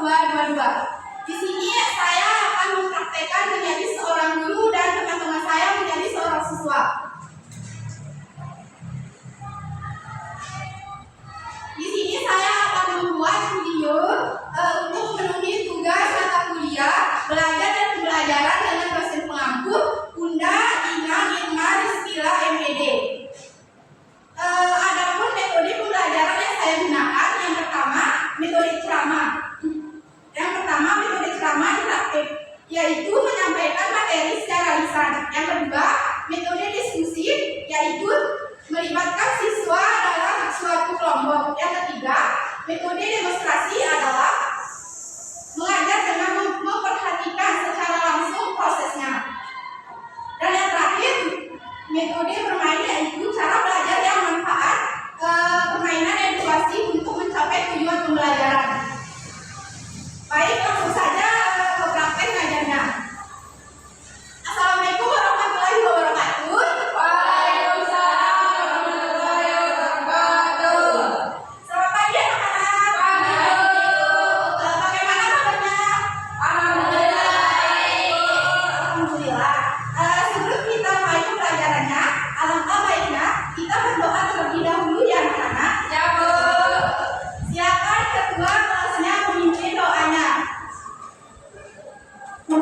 222. Di sini saya akan mempraktekkan menjadi seorang guru dan teman-teman saya menjadi seorang siswa. Di sini saya akan membuat video untuk memenuhi tugas mata kuliah belajar dan pembelajaran dengan dosen pengampu Bunda Ina Irma Rizkila MPD. Adapun metode pembelajaran yang saya gunakan, yang pertama metode ceramah. Metode ceramah interaktif, yaitu menyampaikan materi secara lisan. Yang kedua, metode diskusi, yaitu melibatkan siswa dalam suatu kelompok. Yang ketiga, metode demonstrasi adalah mengajar dengan memperhatikan secara langsung prosesnya. Dan yang terakhir, metode bermain, yaitu cara belajar yang manfaat, permainan edukasi untuk mencapai tujuan pembelajaran. Baik, langsung saja ke praktek ngajarnya. Assalamualaikum warahmatullahi wabarakatuh. Waalaikumsalam warahmatullahi wabarakatuh. Selamat pagi anak-anak. Bagaimana kabarnya? Alhamdulillah. Sebelum kita mulai pembelajarannya, alangkah baiknya kita berdoa terlebih dahulu ya anak-anak. Ya, Bu. Silakan ketua kelasnya memimpin doanya. Ya,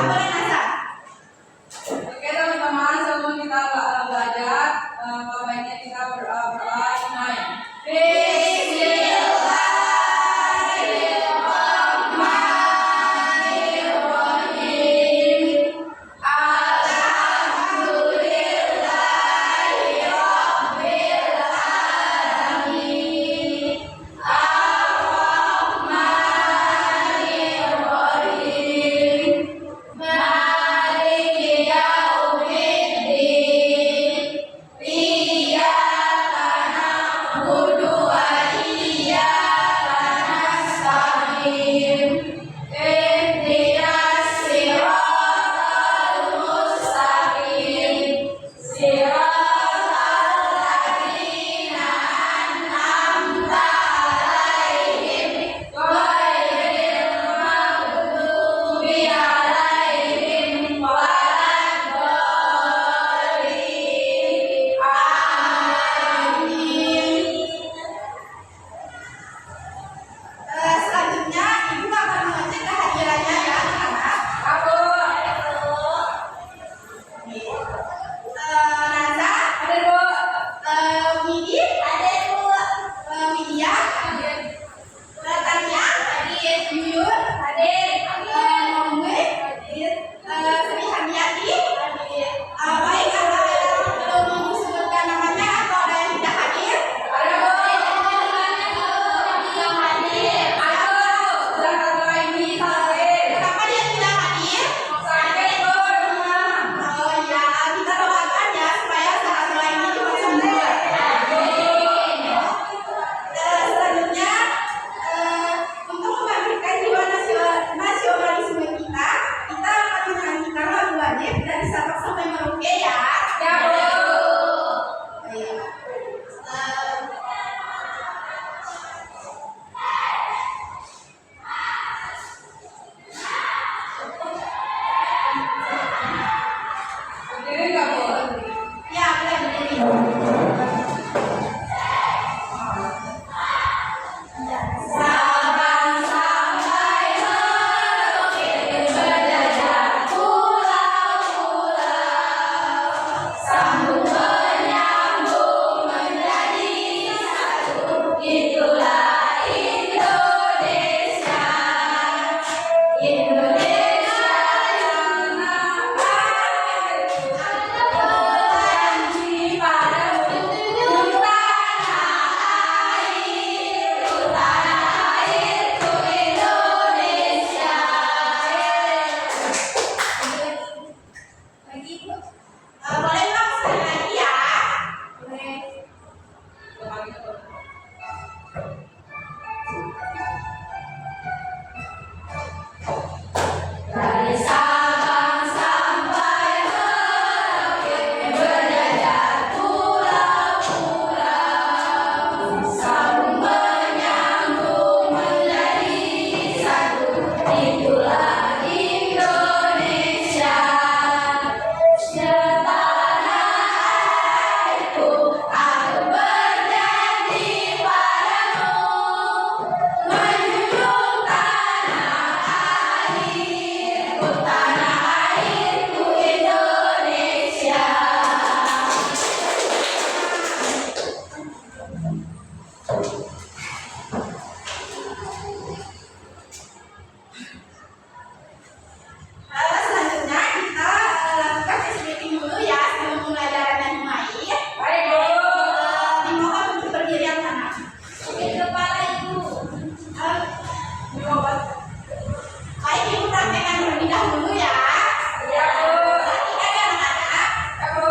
boleh Nasa. Oke teman-teman, sebelum kita belajar, baiknya kita berdoa dimulai. Selanjutnya ibu akan mengecek kehadirannya ya anak-anak. Nasa, Ada, Bu. Widi, ada Bu. Widya, Tania, Yuyun, Mongwe, Sri Hadiati. Baik, ada yang belum mau sebutkan namanya atau ada yang tidak hadir? Ada, Bu. Kenapa dia tidak hadir? Sakit, Bu, di rumah. Oh ya, kita doakan ya supaya saat mulai ini cepat sembuh. Selanjutnya, untuk membangkitkan jiwa nasionalisme kita akan menyanyikan lagu wajib dari Sabang sampai Merauke ya. Ya, Bu. Baik. Berdiri nggak, Bu? Ya, boleh berdiri. Sabang sampai Merauke berjajah pulau-pulau, sambung menyambung menjadi satu, itulah Indonesia. Indonesia yang namanya berjanji padamu, tanah airku Indonesia. Lagi, Bu. Boleh ulang sekali lagi ya. Boleh. Dari Sabang sampai Merauke berjajah pulau-pulau, Selanjutnya kita lakukan stretching dulu ya sebelum pembelajaran yang mulai. Baik, Bu. Dimohon untuk berdiri yang sana. Di kepala Ibu. Baik, Ibu praktekkan terlebih dahulu ya. Ya, Bu. Perhatikan ya anak-anak. Ya, Bu.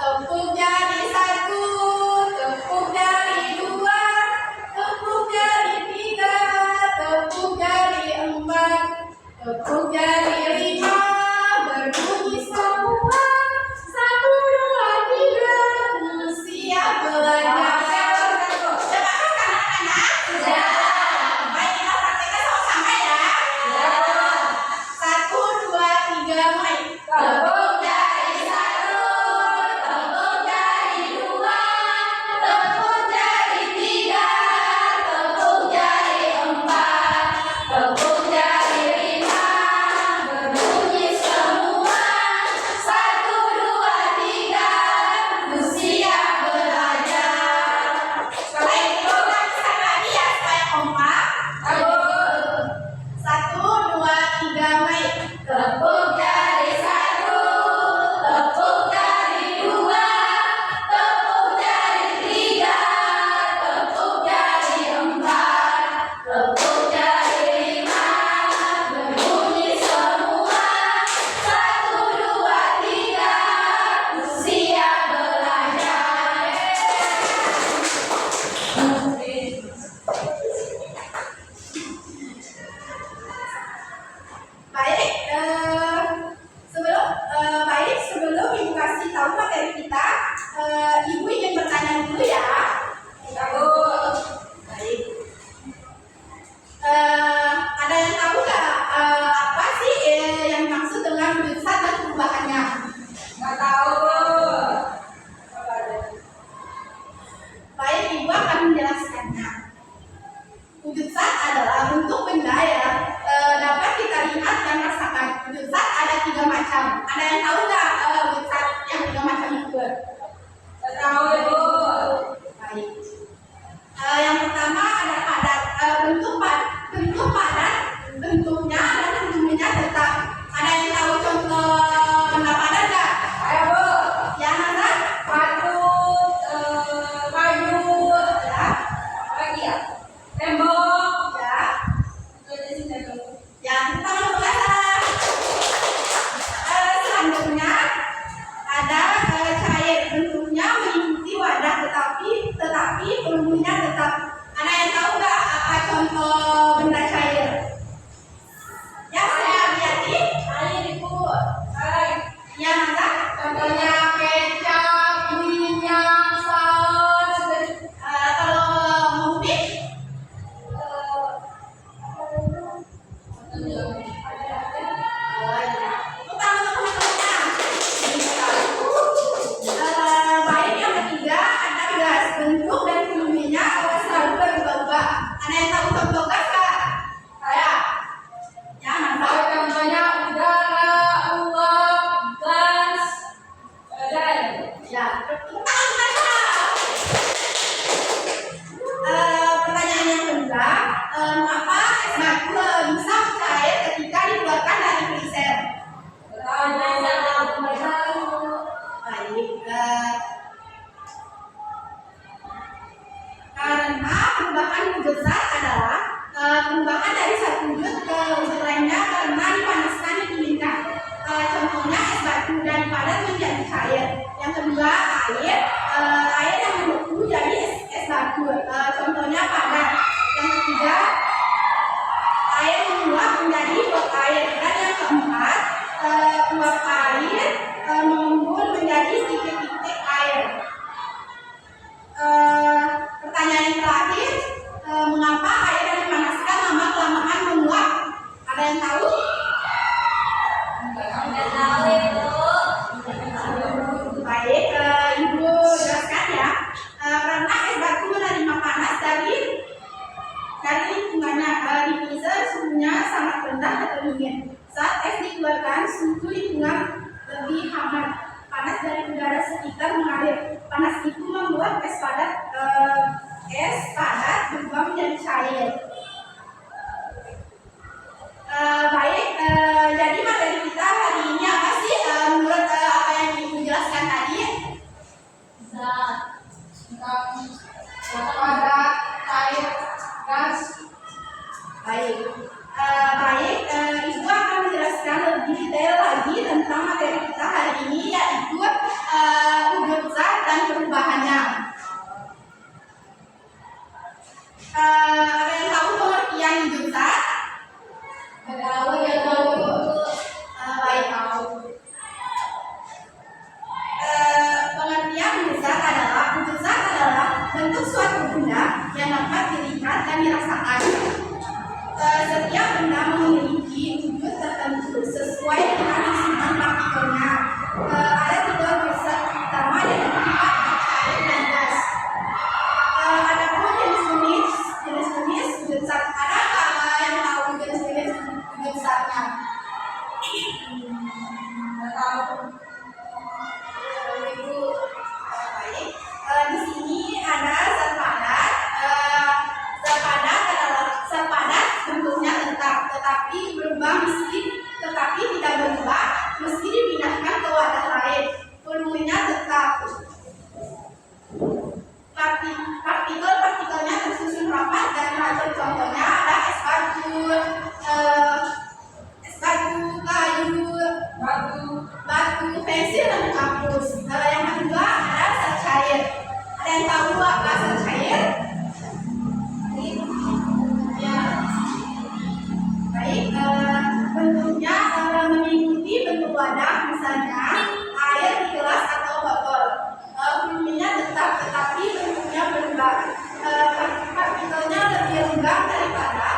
Tepuk jari 1, tepuk jari 2, tepuk jari 3, tepuk jari 4, tepuk jari 5, berbunyi semua. 1, 2, 3, siap belajar. Sudah paham kan anak-anak? Sudah. Baik, kita praktekkan sama-sama ya. Ya, Bu. 1, 2, 3, mulai. Tepuk jari 1, tepuk jari 2, tepuk jari 3, tepuk jari 4, tepuk jari 5, berbunyi semua. 1, 2, 3, siap belajar. Baik, kita ulangi lagi ya supaya kompak. Ayo. 1, 2, 3, mulai. Tepuk jari 1, tepuk jari 2, tepuk jari 3, tepuk jari 4, tepuk jari 5, berbunyi semua. 1, 2, 3, siap belajar. Baik, sebelum Ibu kasih tahu materi kita, Ibu ingin bertanya dulu ya. Ya, Bu. Baik. Ada yang tahu nggak apa sih yang dimaksud dengan wujud zat dan perubahannya? Nggak tahu, Bu. Baik, Ibu akan menjelaskannya. Wujud zat adalah bentuk benda ya dapat kita lihat dan rasakan. Wujud zat ada 3 macam. Ada yang tahu nggak wujud zat yang 3 macam itu? Nggak tahu, Bu. Baik. Yang pertama ada padat, bentuk padat, bentuknya dan fungsinya tetap. Ada yang tahu contoh benda padat nggak? Ayo, Bu. Yang mana? Batu, kayu, Ya, lagi ya, tembok. ya. Itu aja sih tembok. Yang pertama pelajaran. Selanjutnya ada cair, bentuknya mengikuti wadah tetapi volumenya tetap. Ada yang tahu nggak apa contoh benda cair? Ya, saya lihatin. Air, Ibu. Air. Yang mana? Contohnya kecap, minyak, saus. Kalau mau mix, utama teman-temannya. Baik, yang ketiga ada gas, bentuk dan volumenya selalu berubah-ubah. Ada yang tahu contoh gas nggak? Saya. Ya, mana? Contohnya udara, uap, gas, dan Ya, pertanyaan yang kedua, mengapa es batu bisa cair ketika dikeluarkan dari freezer? Baik, karena perubahan wujud zat adalah perubahan dari satu wujud ke wujud lainnya karena dipanaskan dan dinginkan. Contohnya es batu dari padat menjadi cair. Yang kedua air yang membeku jadi es batu. Contohnya padat. Yang ketiga air menguap menjadi uap air. Dan yang keempat uap air mengembun menjadi titik-titik air. Pertanyaan yang terakhir, mengapa air yang dipanaskan lama-kelamaan menguap? Ada yang tahu? nggak tahu, Ibu. Baik, Ibu jelaskan ya. Karena es batu menerima panas dari lingkungannya di freezer suhunya sangat rendah atau dingin. Saat es dikeluarkan, suhu lingkungan lebih hangat. Panas dari udara sekitar mengalir. Panas itu membuat es padat berubah menjadi cair. Jadi materi kita hari ini apa sih? Menurut apa yang Ibu jelaskan tadi? Zat. Padat, cair, gas. Baik. Ibu akan menjelaskan lebih detail lagi tentang materi kita hari ini, yaitu wujud zat dan perubahannya. Ada yang tahu pengertian wujud zat? Baik. Pengertian wujud zat adalah bentuk suatu benda yang dapat dilihat dan dirasakan. Setiap benda memiliki wujud tertentu sesuai dengan isian partikelnya. Ada tiga wujud utama yang bersifat cair dan gas. Ada pun jenis-jenis wujud zat. Ada yang tahu jenis-jenis wujud zatnya? Baik. Di sini ada zat padat. Zat padat bentuknya tetap, tetapi tidak berubah meski dipindahkan ke wadah lain. Volumenya tetap. Partikelnya tersusun rapat dan racun. Contohnya ada es batu, kayu, batu, pensil, dan kampus. Yang kedua ada zat cair. Ada yang tahu apa zat cair? Ya. Baik, bentuknya mengikuti bentuk wadah, misalnya air di gelas atau botol. Volumenya tetap, tetapi bentuknya berubah. Partikelnya lebih lenggang daripada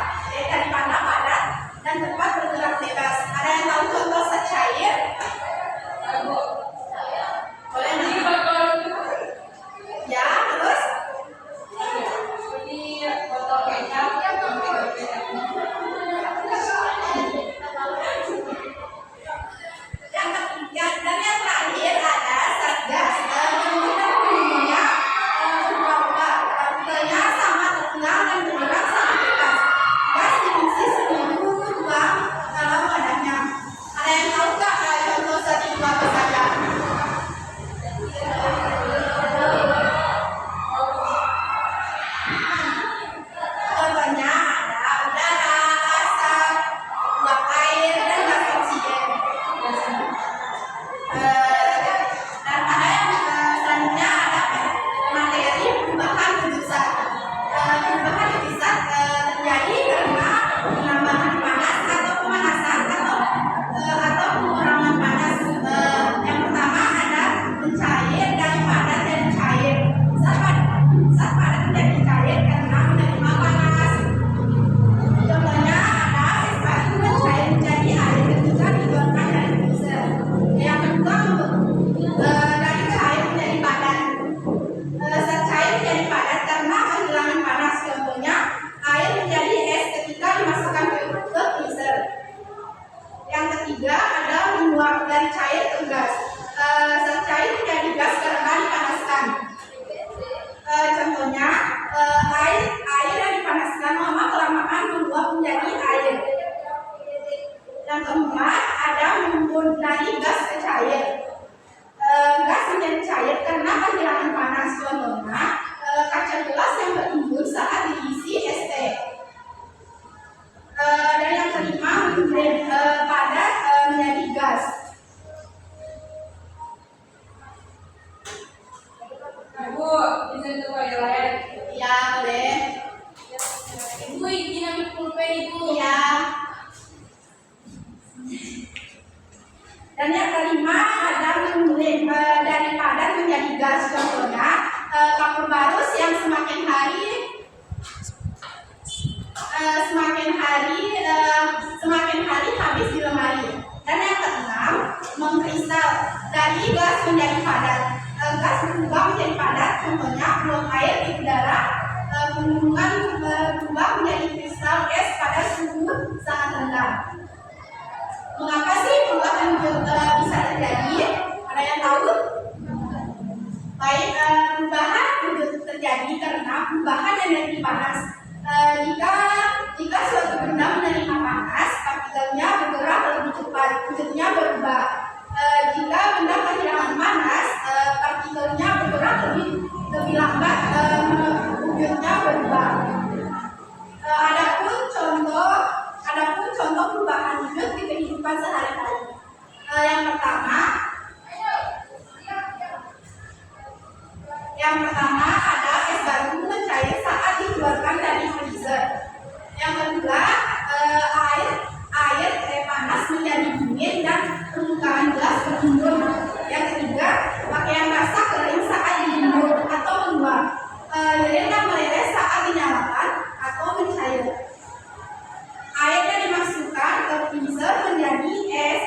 padat dan cepat bergerak bebas. Ada yang tahu contoh zat cair? Boleh nih? Ya, terus? Yang ketiga dan yang terakhir ada zat gas. Bentuknya volumenya berubah. Partikelnya sama tegang dan bergerak sangat bebas. Gas diisi seluruh ruang dalam wadahnya. Ada yang tahu nggak contoh zat itu apa saja? Contohnya ada udara, asap, uap air, dan gas oksigen. Dan ada yang selanjutnya ada materi perubahan wujud zat. Perubahan wujud zat terjadi karena penambahan panas atau pemanasan atau pengurangan panas. Yang pertama ada mencair dari padat jadi cair. Zat padat menjadi cair karena menerima panas. Contohnya ada es batu mencair menjadi air ketika dikeluarkan dari freezer. Yang kedua dari cair menjadi padat. Zat cair menjadi padat karena kehilangan panas. Contohnya air menjadi es ketika dimasukkan ke freezer. Yang ketiga ada menguap dari cair ke gas. Zat cair menjadi gas karena dipanaskan. Contohnya air yang dipanaskan lama kelamaan menguap menjadi air. Yang keempat ada mengembun dari gas ke cair. Gas menjadi cair karena kehilangan panas. Contohnya kaca gelas yang berembun saat diisi es teh. Dan yang kelima padat menjadi gas. Ibu, izin tuh ya lain. Ya boleh. Ibu izin ambil pulpen ibu. Ya. Dan yang kelima ada dari padat menjadi gas. Contohnya kapur barus yang semakin hari habis di lemari. Dan yang keenam mengkristal dari gas menjadi padat. Gas berubah menjadi padat. Contohnya uap air di udara berubah menjadi kristal es pada suhu 1 perubahan energi panas. Jika suatu benda menerima panas, partikelnya bergerak lebih cepat, wujudnya berubah. Jika benda kehilangan panas, partikelnya bergerak lebih lambat, wujudnya berubah. Adapun contoh perubahan wujud di kehidupan sehari-hari. Yang pertama ada es batu mencair saat dikeluarkan dari freezer. Yang kedua, air panas menjadi dingin dan permukaan gelas berembun. Yang ketiga, pakaian basah kering saat dijemur atau menguap. Lilin dan meleleh saat dinyalakan atau mencair. Air yang dimasukkan ke freezer menjadi es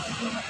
Iya.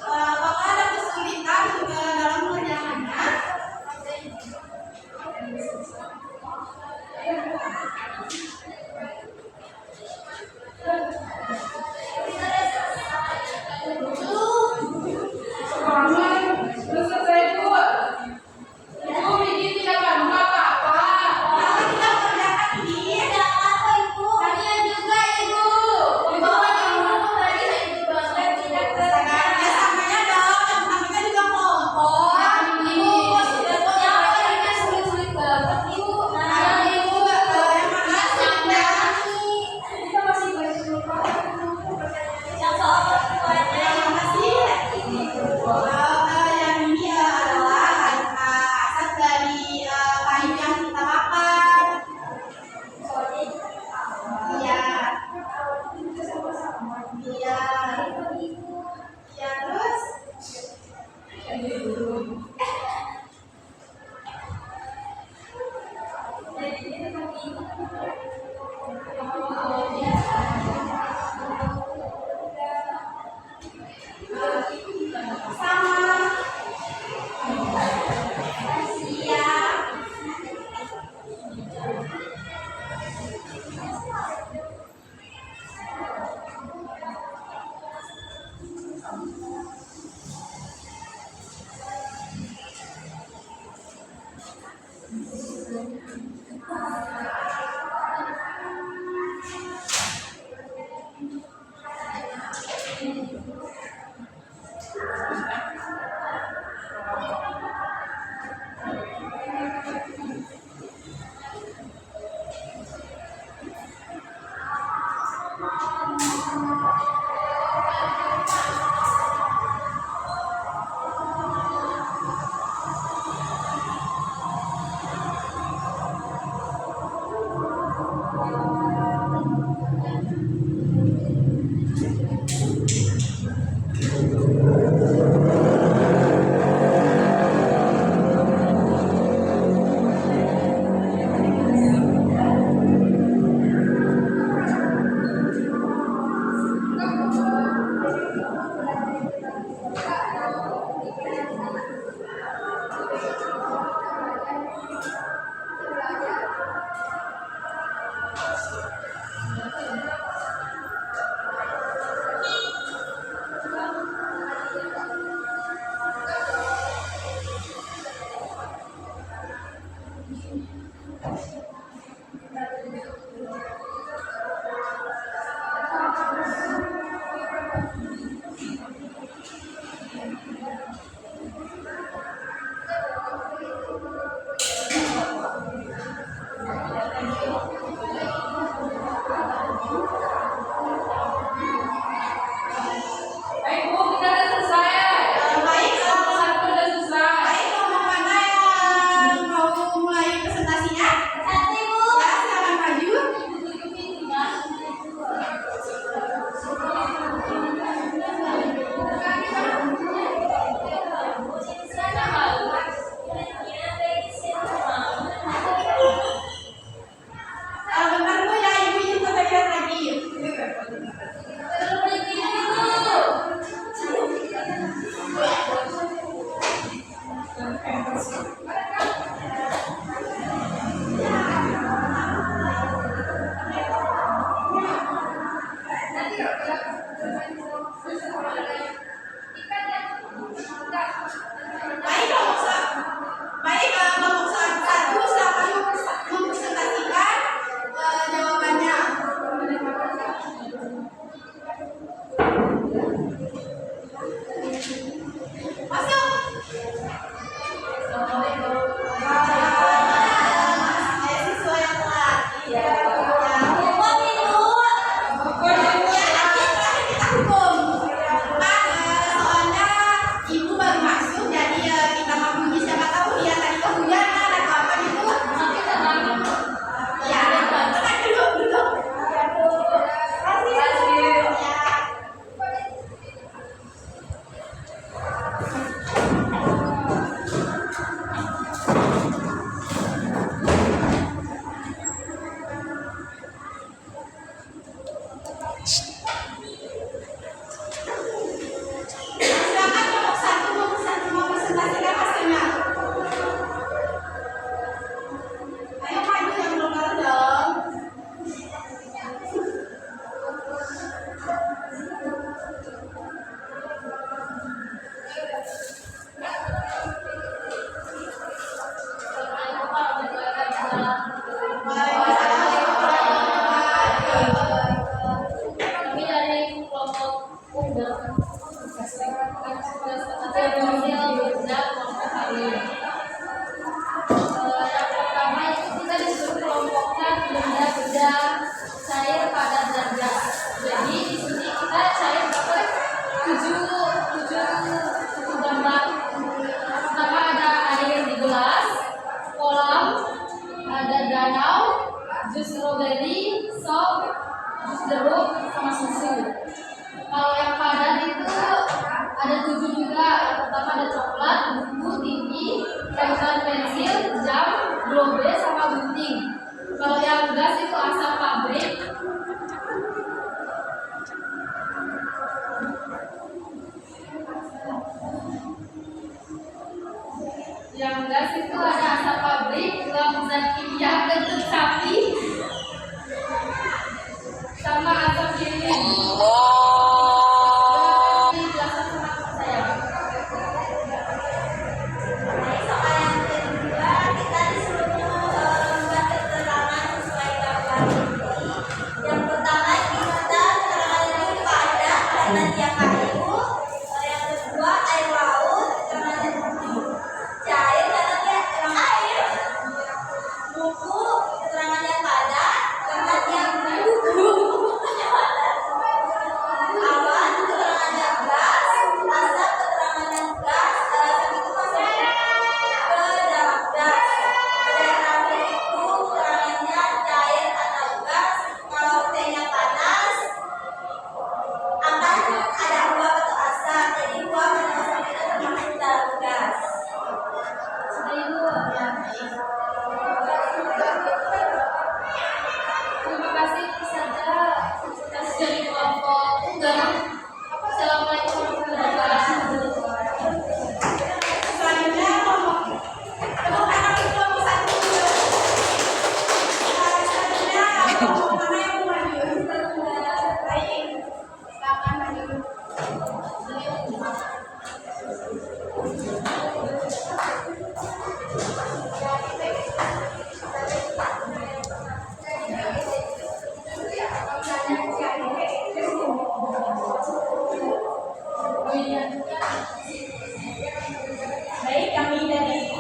Apakah ada kesulitan dalam mengerjakannya? jus jeruk sama susu. Kalau yang padat itu ada 7 juga. Yang pertama ada coklat, buku, TV, pensil, pensil, jam, globe, sama gunting. Kalau yang gas itu asap pabrik. Yang gas itu ada asap pabrik, gelap zat kimia, kentut sapi, sama asap lilin. Dijelasan sama saya. Baik, soal yang kedua kita disuruh membuat keterangan sesuai gambar ini. Yang pertama kita keterangan ini pada karena dia kayu. Yang kedua air laut keterangannya cair karena dia emang air. Buku keterangannya padat karena dia buku. Awan keterangannya gas, asap keterangannya gas, asap itu masuk ke dalam gas. Pada yang terakhir itu keterangannya cair atau gas. Kalau T-nya panas akan ada uap atau asap. Jadi uap dan asap itu termasuk dalam gas. Sudah Ibu. Terima kasih saja atas dari kelompok tunggal. Assalamualaikum warahmatullahi wabarakatuh. Selanjutnya kelompok anak kelompok 1 dulu. Selanjutnya kelompok mana yang mau maju? Baik, silakan maju. Baik, kami dari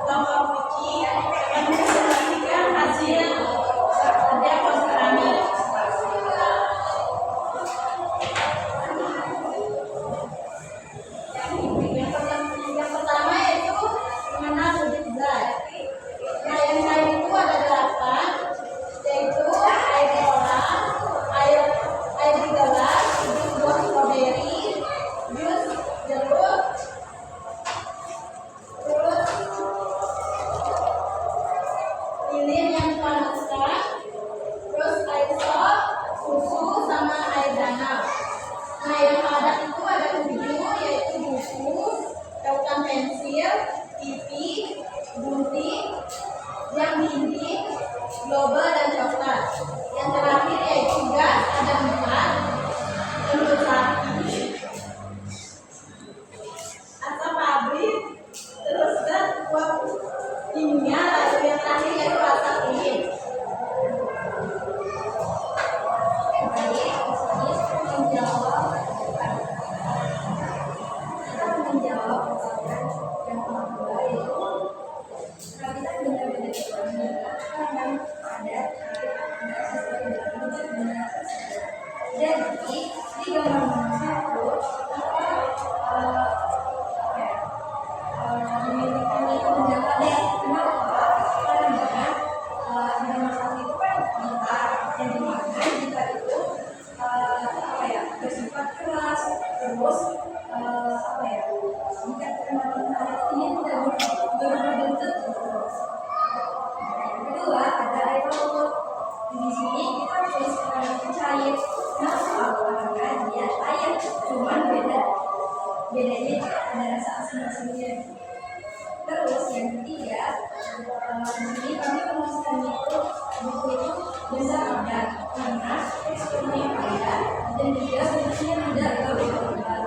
kelompok Puji akan mempresentasikan hasil kerja kelompok kami. Yang pertama yaitu mengenal wujud zat. Nah, yang lain itu ada 8, yaitu air kolam, air di gelas, jus buah stroberi, jus jeruk, terus lilin yang dipanaskan, terus air sop, susu, sama air danau. Nah, yang padat itu ada 7, yaitu buku, catatan pensil, TV, gunting, yang dinding, globe, dan coklat. Yang terakhir yaitu gas, ada 4, kentut sapi, asap pabrik, terus zat uap kimia, lalu yang terakhir yaitu asap lilin. Baik, di sini menjawab pertanyaan yang kedua yaitu kita benda-benda yang ada sesuai dengan benar. Jadi di gambar nomor 1 kami itu menjawab deh kenapa karena nomor 1 itu kan gitar yang dimana gitar itu bersifat keras terus jika ini tidak berbentuk. Kedua ada air laut. Di sini kita tulis kata cair. Kenapa? Karena dia air, cuman bedanya ada rasa asin-asinnya. Terus yang ketiga, di sini kami menuliskan itu buku itu besar padat karena teksturnya padat dan juga bentuknya tidak lebar.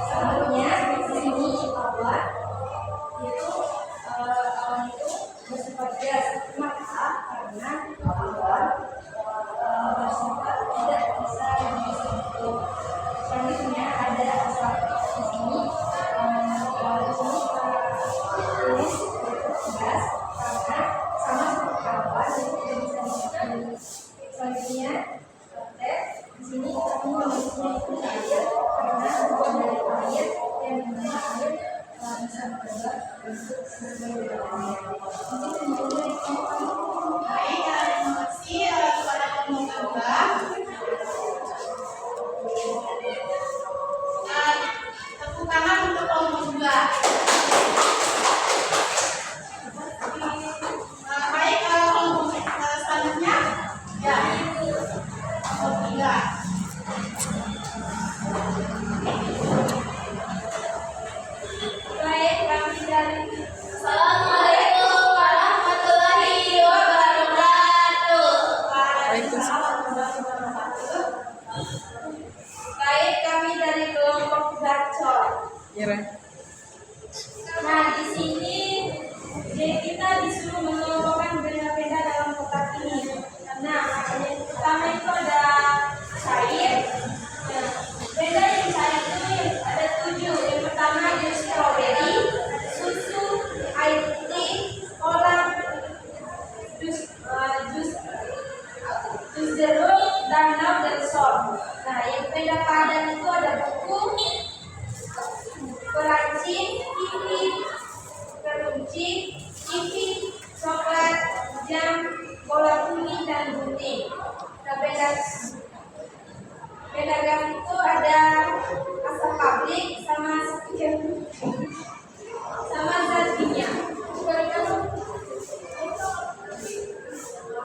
Selanjutnya di sini awan itu bersifat gas, maka karena awan bersifat tidak bisa dibentuk. Selanjutnya ada asap di sini. Tulis itu gas karena sama seperti awan jadi tidak bisa dibentuk. Selanjutnya di sini kami menulisnya itu cair karena bukan dari air yang dimana air bisa berubah bentuk sesuai dengan Baik, terima kasih kepada kelompok kedua. kelompok 3. Baik, kami dari Assalamualaikum warahmatullahi wabarakatuh. Waalaikumsalam warahmatullahi wabarakatuh. Baik, kami dari kelompok Bacor. Nah, di sini kita disuruh mengelompokkan benda-benda dalam kotak ini. Nah, yang pertama itu ada cair. Nah, benda yang cair itu ada 7. Yang pertama ada stroberi, susu, air putih, kolam, jus jeruk, danau, dan sop. Nah, yang benda padat itu ada buku, perancing, TV, keruncing, TV, coklat, jam, bola kuning, dan gunting. Nah, benda gas itu ada asap pabrik sama zat kimia.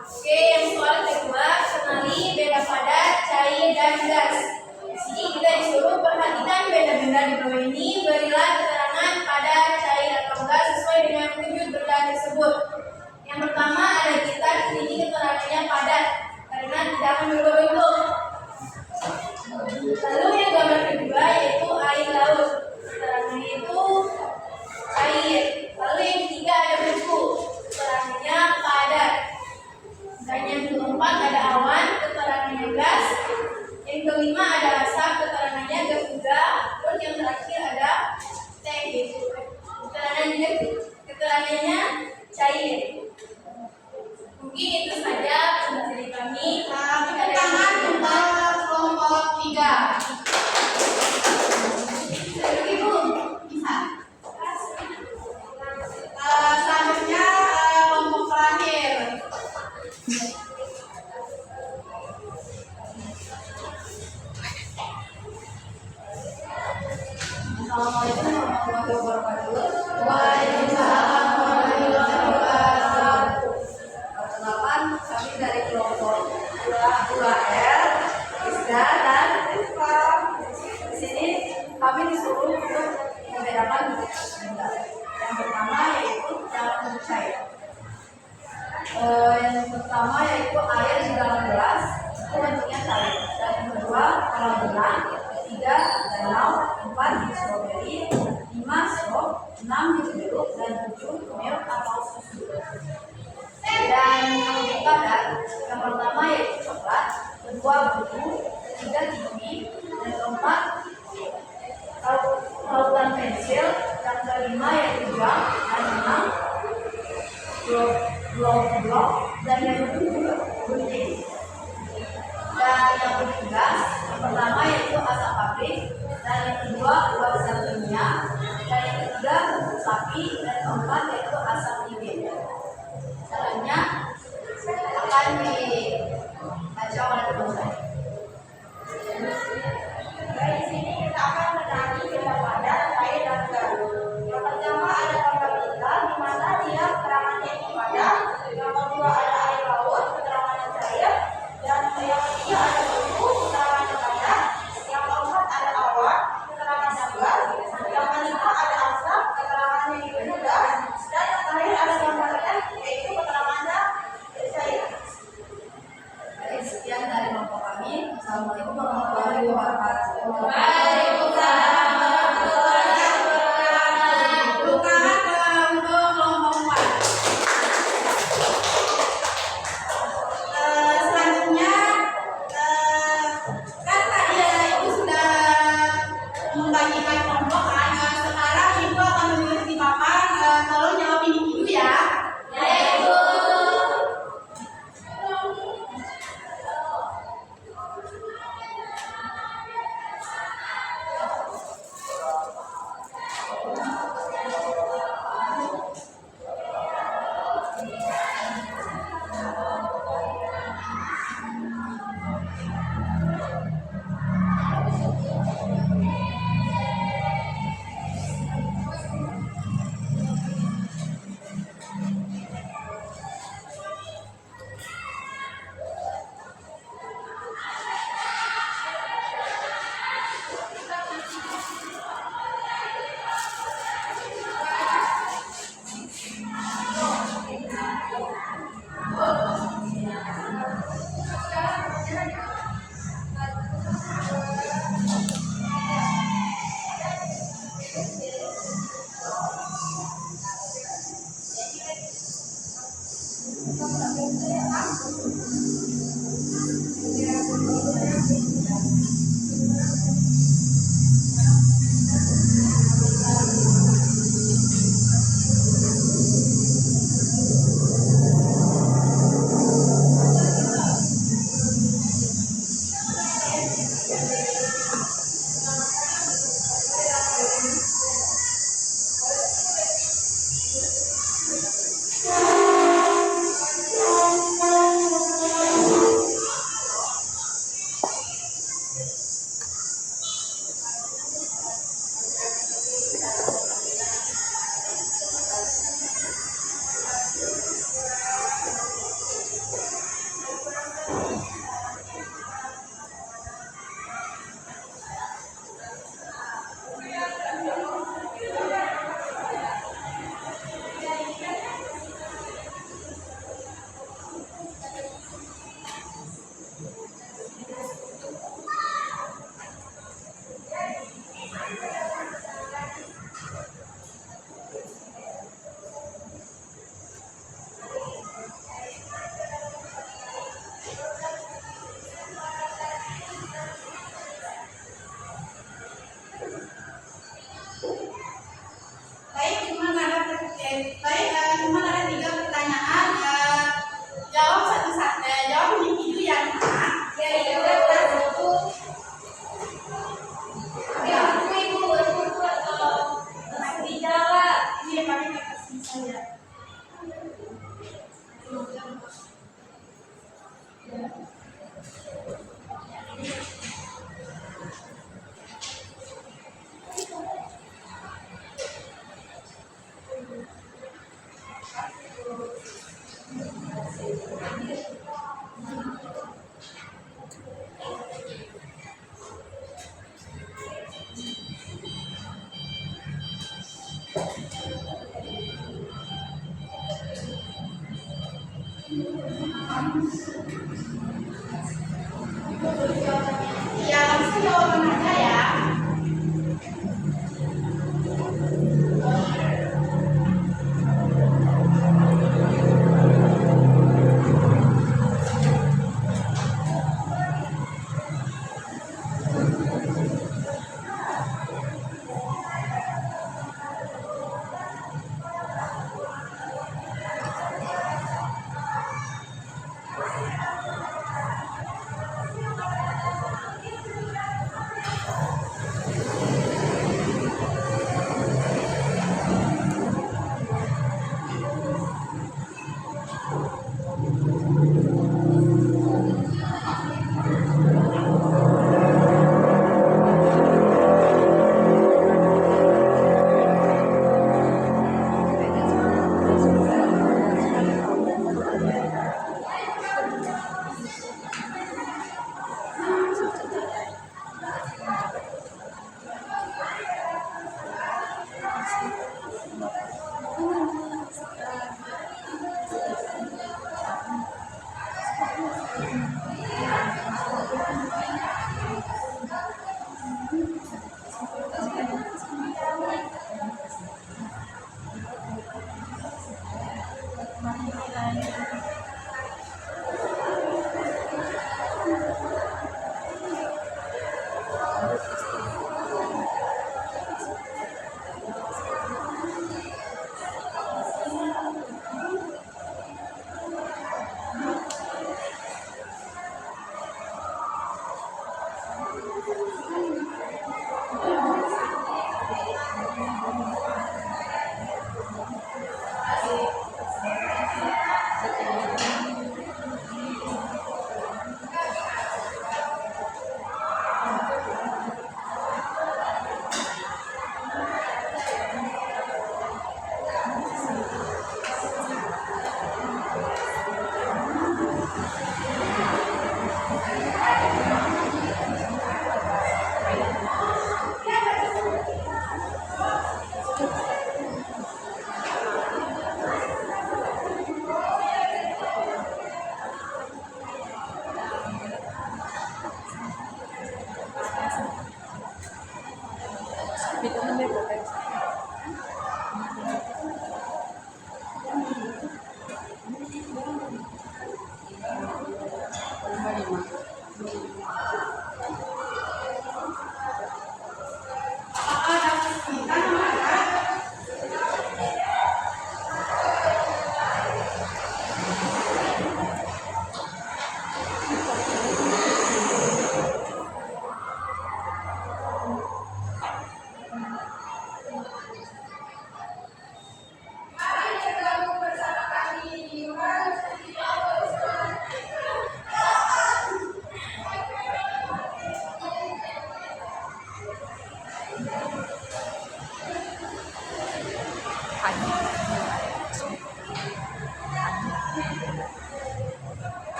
Oke, yang soal kedua, kenali benda padat, cair, dan gas. Di sini kita disuruh perhatikan benda-benda di bawah ini, berilah keterangan padat, cair, atau gas sesuai dengan wujud benda tersebut. Yang pertama ada gitar, ini keterangannya padat karena tidak akan berbentuk. Lalu yang gambar kedua yaitu air laut, keterangannya itu air. Lalu yang ketiga ada buku, keterangannya padat. Dan yang keempat ada awan, keterangannya gas. Yang kelima ada asap, keterangannya gas juga. Terus yang terakhir ada teh, keterangannya cair. Mungkin itu saja dari kami. Tepuk tangan untuk kelompok 3. Ibu bisa. Selanjutnya kelompok terakhir. Assalamualaikum warahmatullahi wabarakatuh. Waalaikumsalam warahmatullahi wabarakatuh. Perkenalkan, kami dari kelompok 2L, Isda dan Rizka. Di sini kami disuruh untuk membedakan benda. Yang pertama yaitu dalam bentuk cair. Yang pertama yaitu air di dalam gelas, itu bentuknya cair. Dan yang kedua kolam renang, 3 danau, 4 stroberi, 5 sop, 6 jeruk, dan 7 milk atau susu. Dan kalau kita ada yang pertama yaitu coklat, kedua buku, ketiga TV, dan keempat lautan pensil, yang kelima yaitu jam, dan 6 blok, dan yang ketujuh gunting. Dan yang ketiga, yang pertama yaitu asap pabrik, dan yang kedua uap zat kimia, dan yang ketiga sapi, dan keempat yaitu asap nitrit. Caranya akan dibaca oleh teman saya. Dari sini kita akan mengenali benda padat, cair, dan gas. Yang pertama ada gambar gitar, di mana dia keterangannya itu padat. Yang kedua ada air laut, keterangannya cair. Dan yang ketiga ada buku, keterangannya padat. Yang keempat ada awan, keterangannya gas. Yang kelima ada asap, keterangannya itu gas. Dan yang terakhir ada gambarnya, yaitu keterangannya cair. Baik, sekian dari kelompok kami. Assalamualaikum warahmatullahi wabarakatuh. Waalaikumsalam warahmatullahi wabarakatuh. Bukan untuk kelompok 4. Selanjutnya kan tadi Ibu sudah membagikan kelompok kan. Sekarang Ibu akan menulis di papan. Tolong jawab ini dulu ya. Ya, Ibu. Cuma ada 3 pertanyaan. Jawab satu-satu. Jawab individu yang mana? Yaitu ibu atau masih dijawab. Ini pakai kertas saja. Ya, langsung jawaban aja ya.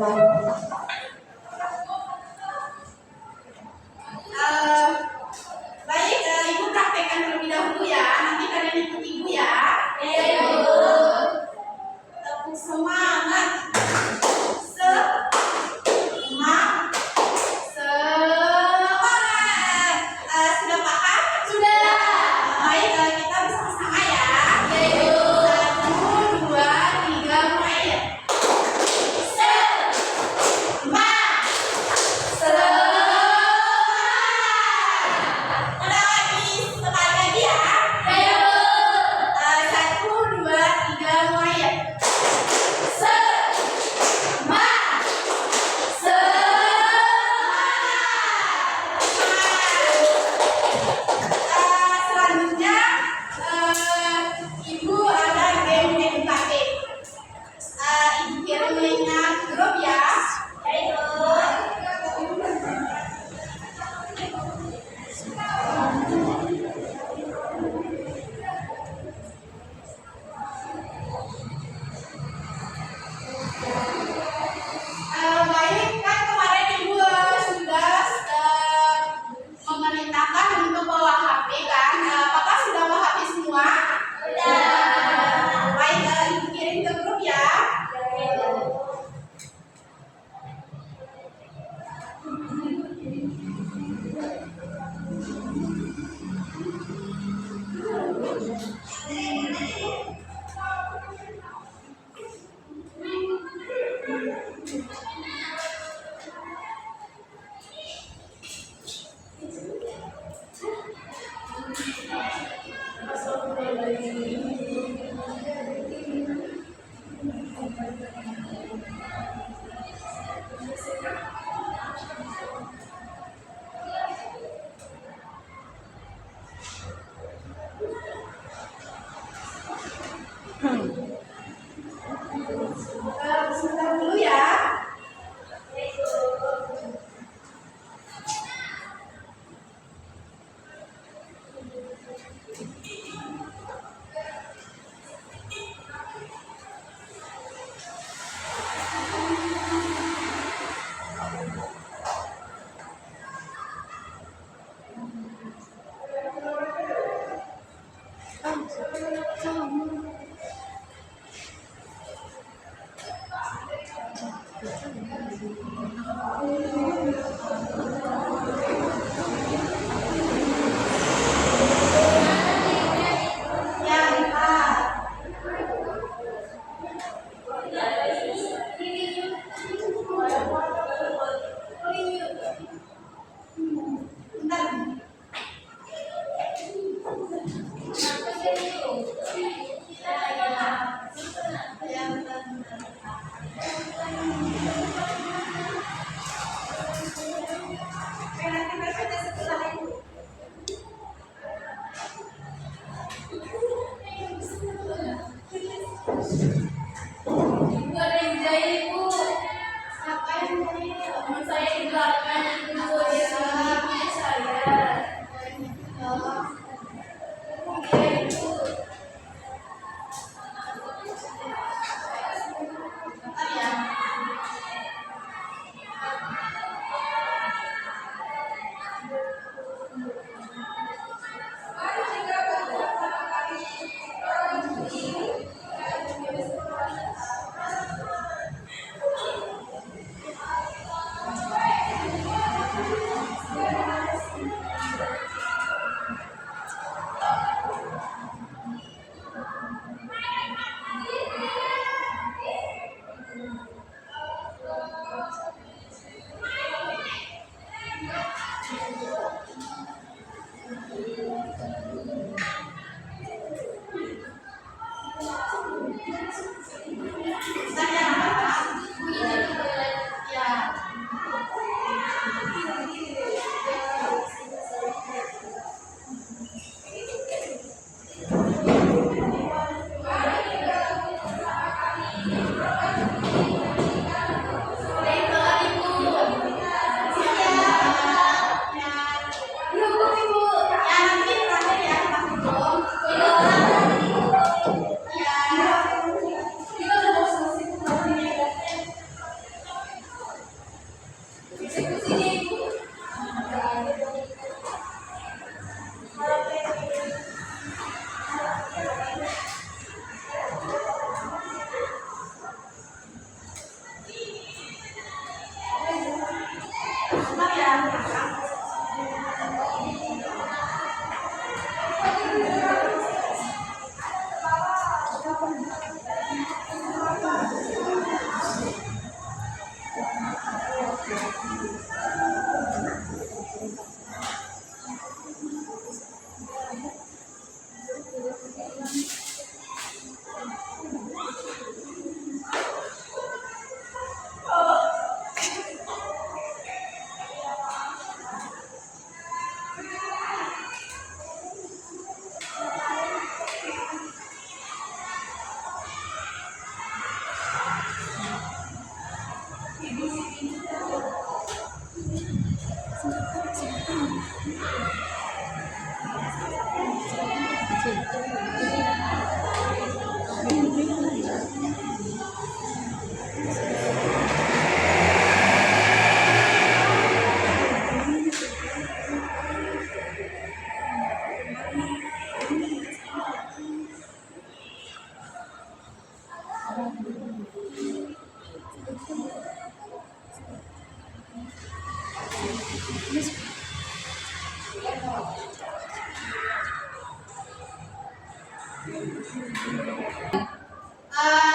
Baik, Ibu praktekkan terlebih dahulu ya. Nanti kalian ikut Ibu ya. Tepuk semangat. Semangat. Sudah paham? Sudah. Baik, kita bersama-sama ya. 1, 2, 3, mulai ya. Ulang lagi, sekali lagi ya. 1, 2, 3, mulai ya. Selanjutnya Ibu ada game edukatif. Ibu kirimnya grup ya. Baik, kan kemarin Ibu sudah memerintahkan untuk bawa HP kan? Apakah sudah bawa HP semua? Baik, Ibu kirim ke grup ya. Sebentar dulu ya.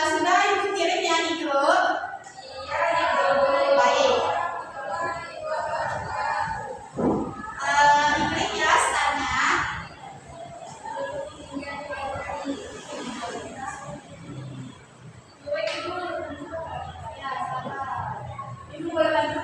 Sudah ibu kirim ya di grup. Baik. Diklik ya startnya. Ibu boleh bantu.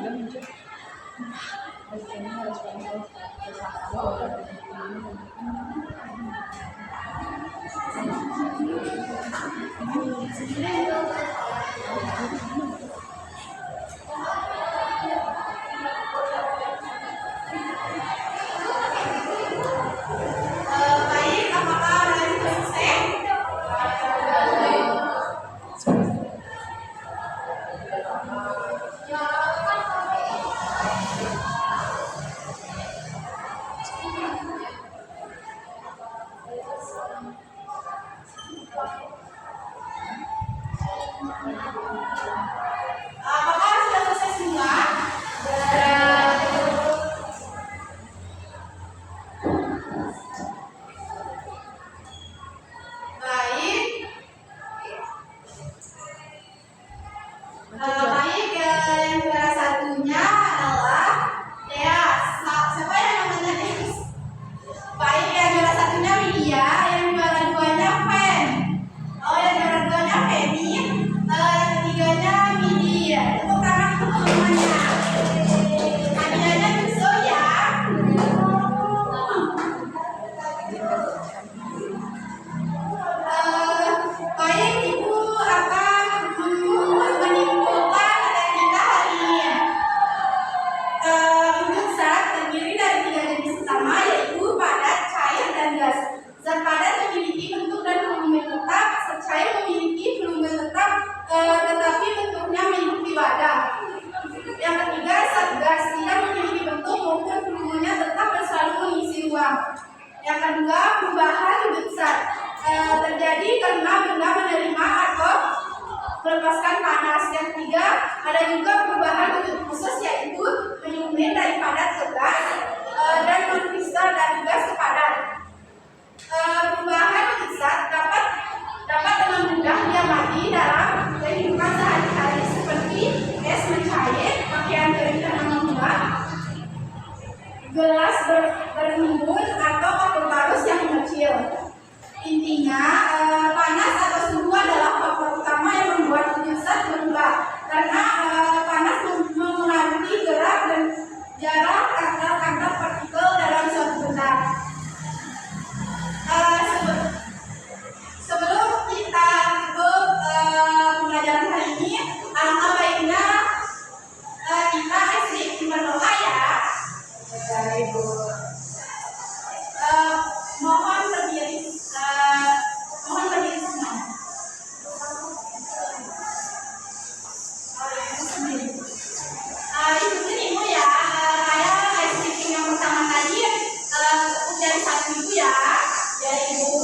Baik, apakah ada yang selesai? Apakah sudah selesai semua? Baik. Baik, yang juara satunya adalah Dea. Siapa yang namanya Dea? Baik, yang juara satunya Widya, yang juara duanya Fen. Oh, yang juara duanya Feni, yang ketiganya Widya. Tepuk tangan untuk teman-temannya. Hadiahnya nyusul ya. Baik, Ibu akan menyimpulkan materi kita hari ini. Untuk zat terdiri dari 3 jenis utama, yaitu padat, cair, dan gas. Zat padat memiliki bentuk dan volume tetap, zat cair memiliki volume tetap, tetapi bentuknya mengikuti wadah. Yang ketiga, zat gas tidak memiliki bentuk maupun volumenya tetap dan selalu mengisi ruang. Yang kedua, perubahan wujud zat terjadi karena benda menerima atau melepaskan panas. Yang ketiga, ada juga perubahan wujud khusus, yaitu penyumbang dari padat ke gas dan non-kristal dari gas ke padat. Perubahan wujud zat dapat dengan mudah diamati dalam kehidupan sehari-hari seperti es mencair, pakaian kering dan menguap, gelas berembun atau kapur parus yang mengecil. Intinya, panas atau suhu adalah faktor utama yang membuat wujud zat berubah karena panas mempengaruhi gerak dan jarak antar partikel dalam suatu benda. Sebelum kita tutup pembelajaran hari ini, alangkah baiknya kita berdoa ya. Ibu. Mohon berdiri semua. Ibu ya, saya yang pertama tadi dari satu ibu ya, dari ibu